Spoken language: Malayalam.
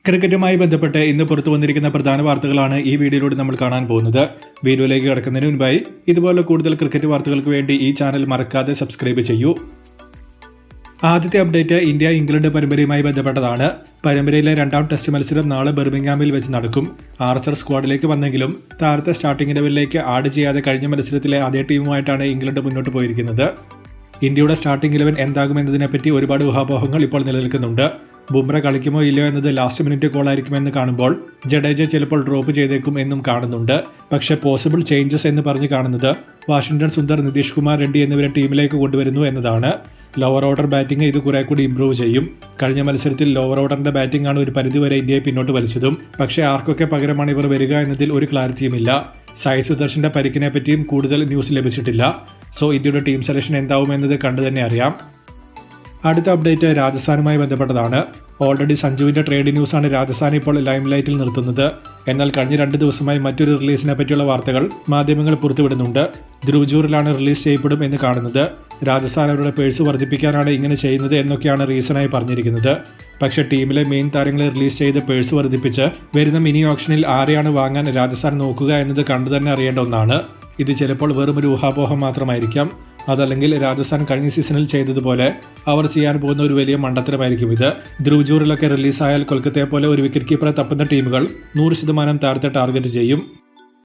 ക്രിക്കറ്റുമായി ബന്ധപ്പെട്ട് ഇന്ന് പുറത്തു വന്നിരിക്കുന്ന പ്രധാന വാർത്തകളാണ് ഈ വീഡിയോയിലൂടെ നമ്മൾ കാണാൻ പോകുന്നത്. വീഡിയോയിലേക്ക് കടക്കുന്നതിന് മുൻപായി ഇതുപോലെ കൂടുതൽ ക്രിക്കറ്റ് വാർത്തകൾക്ക് വേണ്ടി ഈ ചാനൽ മറക്കാതെ സബ്സ്ക്രൈബ് ചെയ്യൂ. ആദ്യത്തെ അപ്ഡേറ്റ് ഇന്ത്യ ഇംഗ്ലണ്ട് പരമ്പരയുമായി ബന്ധപ്പെട്ടതാണ്. പരമ്പരയിലെ രണ്ടാം ടെസ്റ്റ് മത്സരം നാളെ ബർമിംഗ്ഹാമിൽ വെച്ച് നടക്കും. ആർച്ചർ സ്ക്വാഡിലേക്ക് വന്നെങ്കിലും താരത്തെ സ്റ്റാർട്ടിംഗ് ലെവലിലേക്ക് ആഡ് ചെയ്യാതെ കഴിഞ്ഞ മത്സരത്തിലെ അതേ ടീമുമായിട്ടാണ് ഇംഗ്ലണ്ട് മുന്നോട്ട് പോയിരിക്കുന്നത്. ഇന്ത്യയുടെ സ്റ്റാർട്ടിംഗ് 11 എന്താകുമെന്നതിനെപ്പറ്റി ഒരുപാട് ഊഹാപോഹങ്ങൾ ഇപ്പോൾ നിലനിൽക്കുന്നുണ്ട്. ബുംറ കളിക്കുമോ ഇല്ലയോ എന്നത് ലാസ്റ്റ് മിനിറ്റ് കോളായിരിക്കുമെന്ന് കാണുമ്പോൾ ജഡേജ ചിലപ്പോൾ ഡ്രോപ്പ് ചെയ്തേക്കും എന്നും കാണുന്നുണ്ട്. പക്ഷേ പോസിബിൾ ചേഞ്ചസ് എന്ന് പറഞ്ഞ് കാണുന്നത് വാഷിംഗ്ടൺ സുന്ദർ, നിതീഷ് കുമാർ റെഡ്ഡി എന്നിവരെ ടീമിലേക്ക് കൊണ്ടുവരുന്നു എന്നതാണ്. ലോവർ ഓർഡർ ബാറ്റിംഗ് ഇത് കുറെ കൂടി ഇംപ്രൂവ് ചെയ്യും. കഴിഞ്ഞ മത്സരത്തിൽ ലോവർ ഓർഡറിന്റെ ബാറ്റിംഗ് ആണ് ഒരു പരിധിവരെ ഇന്ത്യയെ പിന്നോട്ട് വലിച്ചതും. പക്ഷേ ആർക്കൊക്കെ പകരമാണ് ഇവർ വരിക എന്നതിൽ ഒരു ക്ലാരിറ്റിയുമില്ല. സായി സുദർശന്റെ പരിക്കിനെ പറ്റിയും കൂടുതൽ ന്യൂസ് ലഭിച്ചിട്ടില്ല. സോ ഇന്ത്യയുടെ ടീം സെലക്ഷൻ എന്താവും എന്നത് കണ്ടു തന്നെ അറിയാം. അടുത്ത അപ്ഡേറ്റ് രാജസ്ഥാനുമായി ബന്ധപ്പെട്ടതാണ്. ഓൾറെഡി സഞ്ജുവിന്റെ ട്രേഡ് ന്യൂസാണ് രാജസ്ഥാൻ ഇപ്പോൾ ലൈം ലൈറ്റിൽ നിർത്തുന്നത്. എന്നാൽ കഴിഞ്ഞ 2 ദിവസമായി മറ്റൊരു റിലീസിനെ പറ്റിയുള്ള വാർത്തകൾ മാധ്യമങ്ങൾ പുറത്തുവിടുന്നുണ്ട്. ധ്രുവ്ജൂറിലാണ് റിലീസ് ചെയ്യപ്പെടും എന്ന് കാണുന്നത്. രാജസ്ഥാൻ അവരുടെ പേഴ്സ് വർദ്ധിപ്പിക്കാനാണ് ഇങ്ങനെ ചെയ്യുന്നത് എന്നൊക്കെയാണ് റീസണായി പറഞ്ഞിരിക്കുന്നത്. പക്ഷേ ടീമിലെ മെയിൻ താരങ്ങളെ റിലീസ് ചെയ്ത് പേഴ്സ് വർദ്ധിപ്പിച്ച് വരുന്ന മിനി ഓപ്ഷനിൽ ആരെയാണ് വാങ്ങാൻ രാജസ്ഥാൻ നോക്കുക എന്നത് കണ്ടു തന്നെ അറിയേണ്ട ഒന്നാണ്. ഇത് ചിലപ്പോൾ വെറും ഒരു ഊഹാപോഹം മാത്രമായിരിക്കാം. അതല്ലെങ്കിൽ രാജസ്ഥാൻ കഴിഞ്ഞ സീസണിൽ ചെയ്തതുപോലെ അവർ ചെയ്യാൻ പോകുന്ന ഒരു വലിയ മണ്ടത്തരമായിരിക്കും ഇത്. ധ്രുവ്ജൂറിലൊക്കെ റിലീസായാൽ കൊൽക്കത്തയെ പോലെ ഒരു വിക്കറ്റ് കീപ്പറെ തപ്പുന്ന ടീമുകൾ 100% താരത്തെ ടാർഗറ്റ് ചെയ്യും.